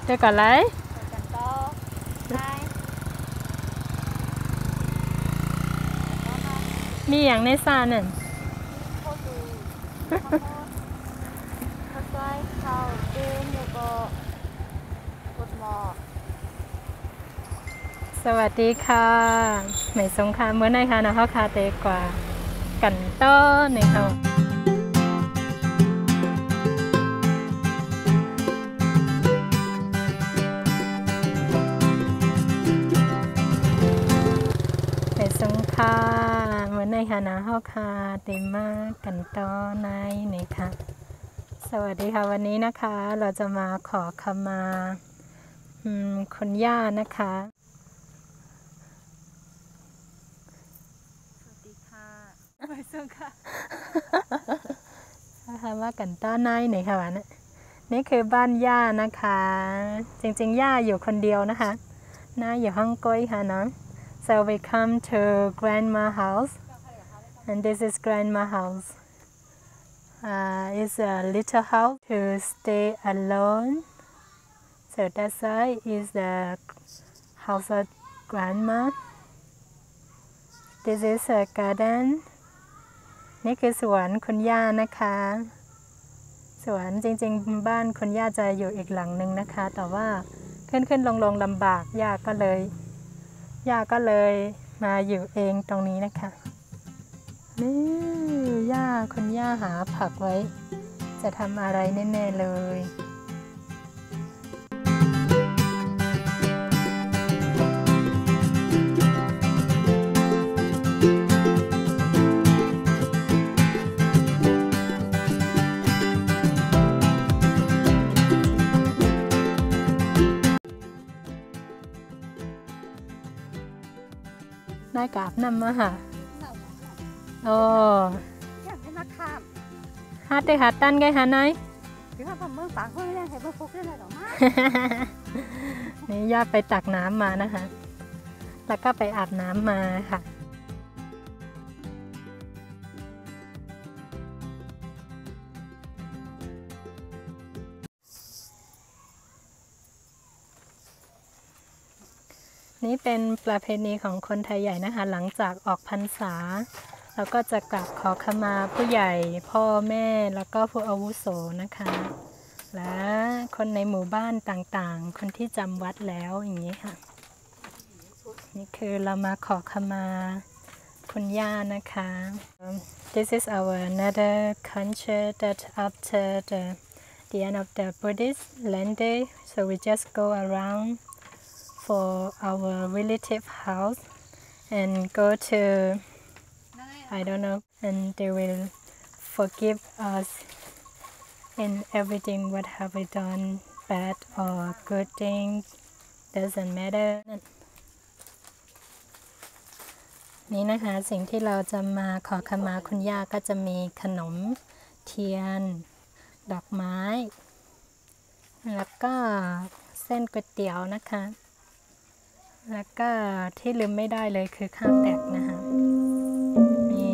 Tôi còn lấyมีอย่างในซานั่นสวัสดีค่ะหมายสงครามเมื่อไหร่คะนะเขาคาเตกว่ากันต้นในเขาหมายสงครามเมื่อไหร่คะนะเขาคาเตมากันต้นในค่ะสวัสดีค่ะวันนี้นะคะเราจะมาขอขมาคุณย่านะคะไม่สู้ค่ะนะคะว่ากันต้อนในไหนค่ะวะนี่คือบ้านย่านะคะจริงๆย่าอยู่คนเดียวนะคะน้าอยู่ห้องก้อยค่ะเนาะ so we come to grandma house and this is grandma house it's a little house to stay alone so that side is the house of grandma this is a gardenนี่คือสวนคุณย่านะคะสวนจริงๆบ้านคุณย่าจะอยู่อีกหลังหนึ่งนะคะแต่ว่าขึ้นลงลำบากย่าก็เลยมาอยู่เองตรงนี้นะคะนี่คุณย่าหาผักไว้จะทำอะไรแน่ๆเลยนายกาบนำมาค่ะโอ้อยากให้มาข้ามฮัดได้ฮัดตันไงฮะนายคือว่าผมเมื่อปากเพื่อนเล่นให้เพื่อนฟุกเล่นอะไรหรอมานี่ย่าไปตักน้ำมานะคะแล้วก็ไปอาบน้ำมาค่ะนี่เป็นประเพณีของคนไทยใหญ่นะคะหลังจากออกพรรษาเราก็จะกราบขอขมาผู้ใหญ่พ่อแม่แล้วก็ผู้อาวุโสนะคะและคนในหมู่บ้านต่างๆคนที่จำวัดแล้วอย่างนี้ค่ะนี่คือเรามาขอขมาคุณย่านะคะ This is our another culture that after the end of the Buddhist land day so we just go around for our relative house and go to I don't know and they will forgive us in everything what have we done bad or good things doesn't matter นี่นะคะสิ่งที่เราจะมาขอขมาคุณย่าก็จะมีขนมเทียนดอกไม้แล้วก็เส้นก๋วยเตี๋ยวนะคะแล้วก็ที่ลืมไม่ได้เลยคือข้าวแตกนะคะนี่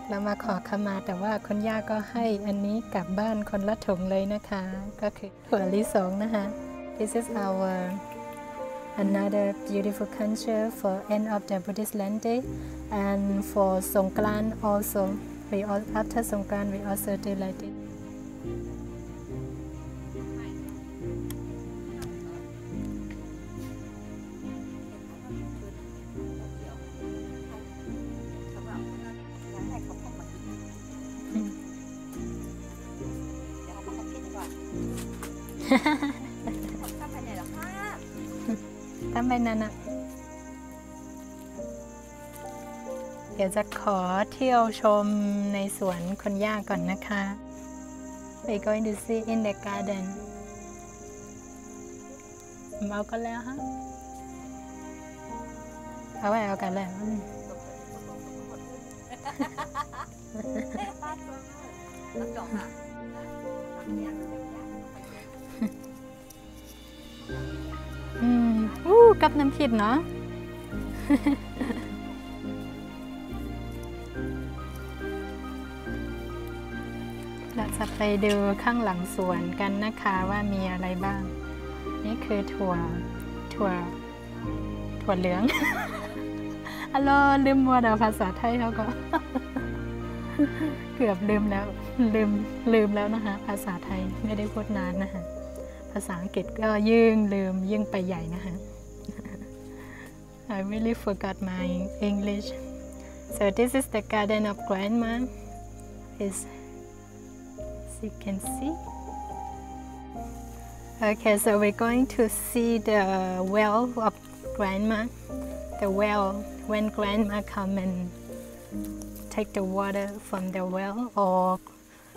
เรามาขอขมาแต่ว่าคุณย่าก็ให้อันนี้กลับบ้านคนละถุงเลยนะคะก็คือถั่วลิสงนะคะ This is our another beautiful culture for end of the Buddhist land day and for Songkran also we after Songkran we also do like thisทำไปนั่นน่ะ เดี๋ยวจะขอเที่ยวชมในสวนคนย่าก่อนนะคะ We're going to see in the garden เอากันแล้วฮะเอาไว้เอากันแล้วกับน้ำพริกเนาะ เราจะไปดูข้างหลังสวนกันนะคะว่ามีอะไรบ้างนี่คือถั่วเหลือง ฮัลโหลลืมมัวแต่ภาษาไทยเขาก็ เกือบลืมแล้วแล้วนะคะภาษาไทยไม่ได้พูดนานนะคะภาษาอังกฤษก็ยิ่งไปใหญ่นะคะ I really forgot my English so this is the garden of grandma as you can see okay so we're going to see the well of grandma the well when grandma come and take the water from the well or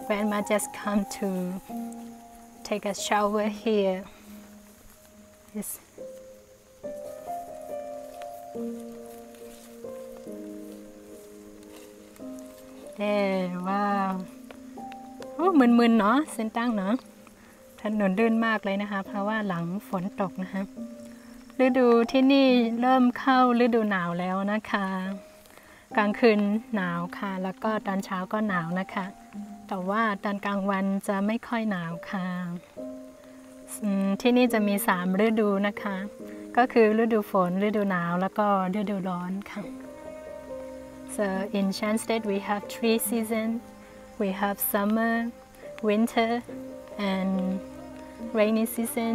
grandma just come to take a shower here yesว้าวโอ้มึนๆเนาะเส้นตั้งเนาะถนนลื่นมากเลยนะคะเพราะว่าหลังฝนตกนะคะฤดูที่นี่เริ่มเข้าฤดูหนาวแล้วนะคะกลางคืนหนาวค่ะแล้วก็ตอนเช้าก็หนาวนะคะแต่ว่าตอนกลางวันจะไม่ค่อยหนาวค่ะที่นี่จะมี3ฤดูนะคะก็คือฤดูฝนฤดูหนาวแล้วก็ฤดูร้อนค่ะ so in Shan State we have 3 seasons we have summer winter and rainy season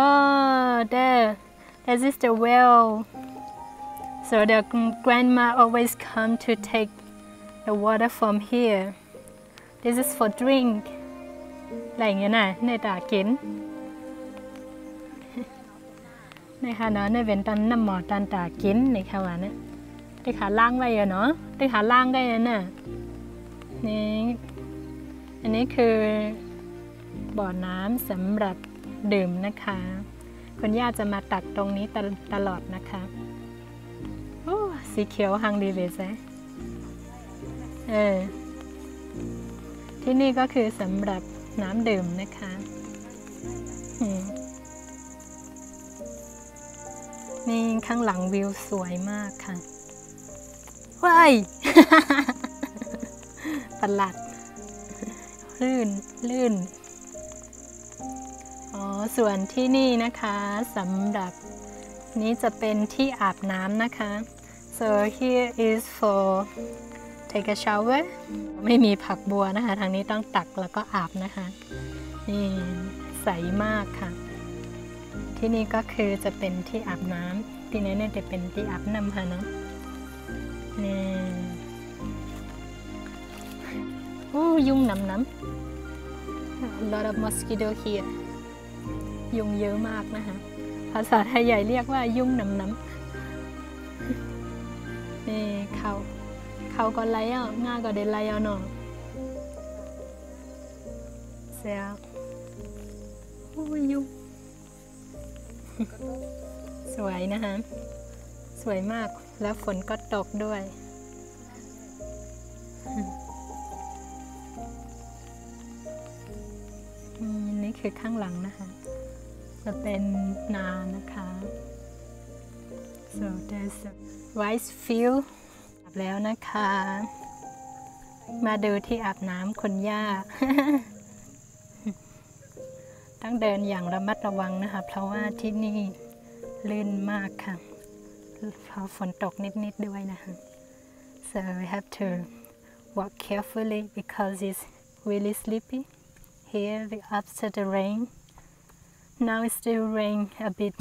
oh there is the well so the grandma always come to take the water from here this is for drink อะไรอย่างเงี้ยนะในตากินในค่ะเนาะในเว้นตอนน้ำหมอตอนตากินในค่ะว่านะได้ขาล่างไว้เนาะได้ขาล่างได้น่ะนี่อันนี้คือบ่อน้ำสำหรับดื่มนะคะคุณย่าจะมาตักตรงนี้ตลอดนะคะโอ้สีเขียวหังดีเลยใช่ที่นี่ก็คือสำหรับน้ำดื่มนะคะนี่ข้างหลังวิวสวยมากค่ะว้าย ประหลาดลื่นส่วนที่นี่นะคะสำหรับนี้จะเป็นที่อาบน้ำนะคะ so here is for take a shower ไม่มีผักบัวนะคะทางนี้ต้องตักแล้วก็อาบนะคะนี่ใสมากค่ะที่นี่ก็คือจะเป็นที่อาบน้ำที่นี่เนี่ยจะเป็นที่อาบน้ำค่ะเนาะนี่ยุงน้ำ lot of mosquito here ยุงเยอะมากนะคะภาษาไทยใหญ่เรียกว่ายุงน้ำนี่เขาก็ไล่อ่ะง่าก็ได้ไล่อ่ะเนาะเสียยุงสวยนะคะสวยมากแล้วฝนก็ตกด้วยนี่คือข้างหลังนะคะจะเป็นนานะคะ so there's a rice field แล้วนะคะมาดูที่อาบน้ำคุณย่า ต้องเดินอย่างระมัดระวังนะคะเพราะว่าที่นี่ลื่นมากค่ะเพราะฝนตกนิดด้วยนะคะ so we have to walk carefully because it's really sleepy here after the rain now it's still rain a bit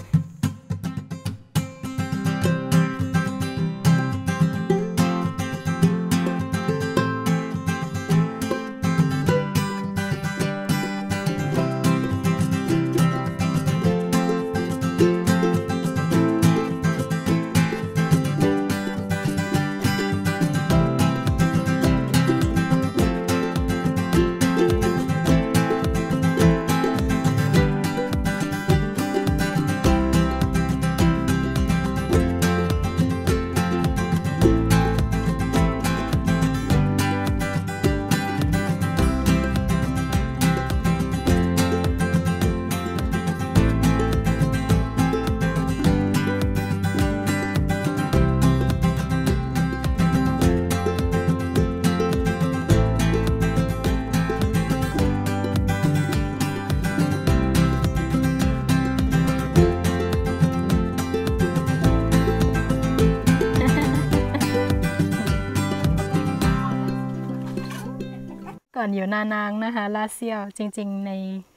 อนอยู่นานางนะคะลาเซียวจริงๆใน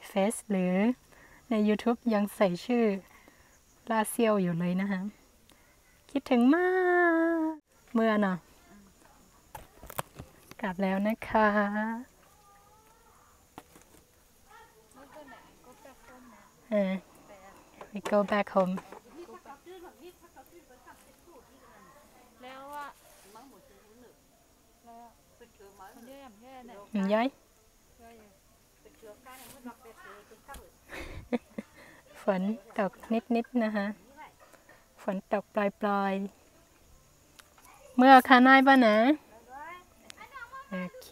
เฟซหรือใน YouTube ยังใส่ชื่อลาเซียวอยู่เลยนะคะคิดถึงมากเมื่อเนาะกลับแล้วนะคะ we go back home แล้วว่าย้อยฝนตกนิดๆนะคะฝนตกปล่อยๆเมื่อคานายบ้านะโอเค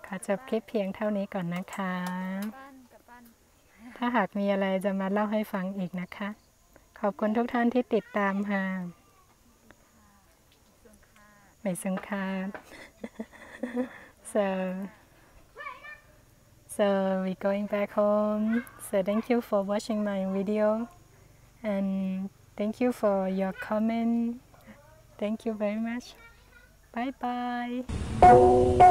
ขอจบคลิปเพียงเท่านี้ก่อนนะคะถ้าหากมีอะไรจะมาเล่าให้ฟังอีกนะคะขอบคุณทุกท่านที่ติดตามค่ะไม่สงคราม so we going back home so thank you for watching my video and thank you for your comment thank you very much bye bye